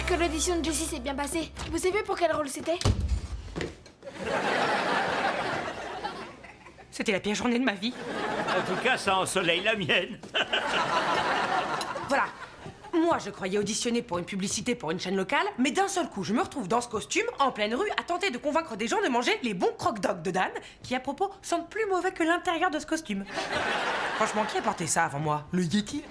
J'espère que l'audition de Jessie s'est bien passée. Vous savez pour quel rôle c'était? C'était la pire journée de ma vie. En tout cas, ça ensoleille la mienne. Voilà. Moi, je croyais auditionner pour une publicité pour une chaîne locale, mais d'un seul coup, je me retrouve dans ce costume, en pleine rue, à tenter de convaincre des gens de manger les bons croque-dogs de Dan, qui, à propos, sentent plus mauvais que l'intérieur de ce costume. Franchement, qui a porté ça avant moi? Le Yeti?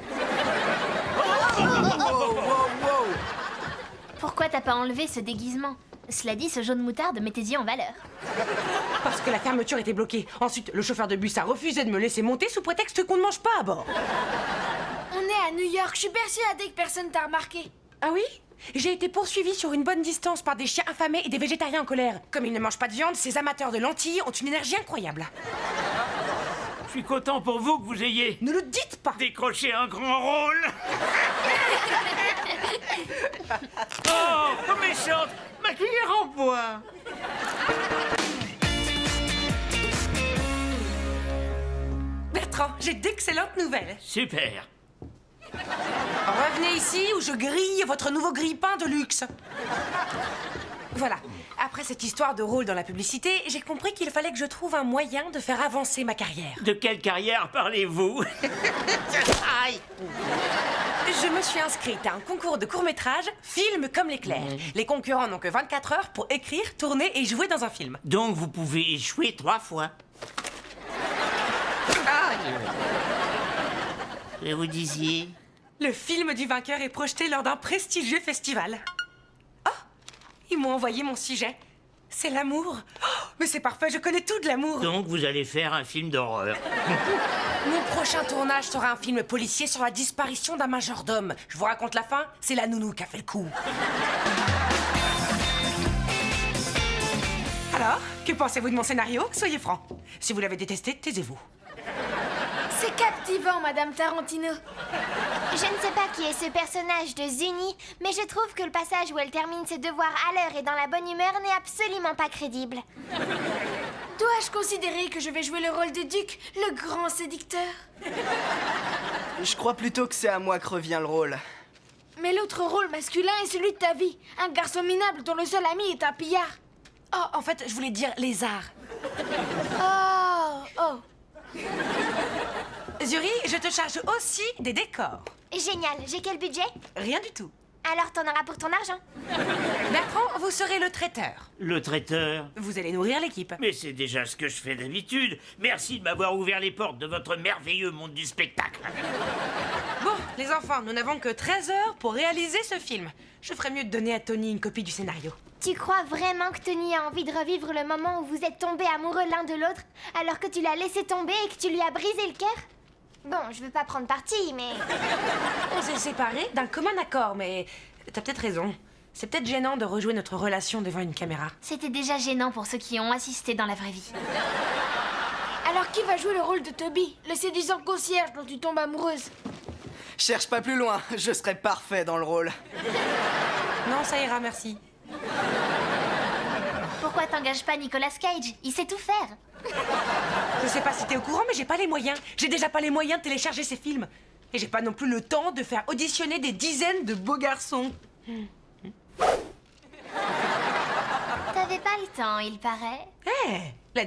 Pourquoi t'as pas enlevé ce déguisement? Cela dit, ce jaune moutarde met tes yeux en valeur. Parce que la fermeture était bloquée. Ensuite, le chauffeur de bus a refusé de me laisser monter sous prétexte qu'on ne mange pas à bord. On est à New York, je suis persuadée que personne t'a remarqué. Ah oui? J'ai été poursuivie sur une bonne distance par des chiens affamés et des végétariens en colère. Comme ils ne mangent pas de viande, ces amateurs de lentilles ont une énergie incroyable. Je suis content pour vous que vous ayez Ne le dites pas! décroché un grand rôle. Oh, comme méchante, ma cuillère en bois. Bertrand, j'ai d'excellentes nouvelles. Super. Revenez ici ou je grille votre nouveau grille-pain de luxe. Voilà. Après cette histoire de rôle dans la publicité, j'ai compris qu'il fallait que je trouve un moyen de faire avancer ma carrière. De quelle carrière parlez-vous? Aïe. Je me suis inscrite à un concours de court-métrage, film comme l'éclair. Les concurrents n'ont que 24 heures pour écrire, tourner et jouer dans un film. Donc vous pouvez échouer 3 fois. Et vous disiez? Le film du vainqueur est projeté lors d'un prestigieux festival. Oh! Ils m'ont envoyé mon sujet. C'est l'amour. Oh, mais c'est parfait, je connais tout de l'amour. Donc vous allez faire un film d'horreur. Mon prochain tournage sera un film policier sur la disparition d'un majordome. Je vous raconte la fin, c'est la nounou qui a fait le coup. Alors, que pensez-vous de mon scénario? Soyez franc. Si vous l'avez détesté, taisez-vous. C'est captivant, Madame Tarantino. Je ne sais pas qui est ce personnage de Zuni, mais je trouve que le passage où elle termine ses devoirs à l'heure et dans la bonne humeur n'est absolument pas crédible. Dois-je considérer que je vais jouer le rôle de Duc, le grand séducteur? Je crois plutôt que c'est à moi que revient le rôle. Mais l'autre rôle masculin est celui de ta vie. Un garçon minable dont le seul ami est un pillard. Oh, en fait, je voulais dire lézard. Oh. Zuri, je te charge aussi des décors. Génial, j'ai quel budget? Rien du tout. Alors t'en auras pour ton argent. Bertrand, vous serez le traiteur. Le traiteur? Vous allez nourrir l'équipe. Mais c'est déjà ce que je fais d'habitude. Merci de m'avoir ouvert les portes de votre merveilleux monde du spectacle. Bon, les enfants, nous n'avons que 13 heures pour réaliser ce film. Je ferais mieux de donner à Tony une copie du scénario. Tu crois vraiment que Tony a envie de revivre le moment où vous êtes tombés amoureux l'un de l'autre, alors que tu l'as laissé tomber et que tu lui as brisé le cœur? Bon, je veux pas prendre parti, mais... On s'est séparés d'un commun accord, mais t'as peut-être raison. C'est peut-être gênant de rejouer notre relation devant une caméra. C'était déjà gênant pour ceux qui ont assisté dans la vraie vie. Alors qui va jouer le rôle de Toby, le séduisant concierge dont tu tombes amoureuse? Cherche pas plus loin, je serai parfait dans le rôle. Non, ça ira, merci. Pourquoi t'engages pas Nicolas Cage? Il sait tout faire. Je sais pas si t'es au courant, mais j'ai pas les moyens. J'ai déjà pas les moyens de télécharger ces films. Et j'ai pas non plus le temps de faire auditionner des dizaines de beaux garçons. T'avais pas le temps, il paraît. La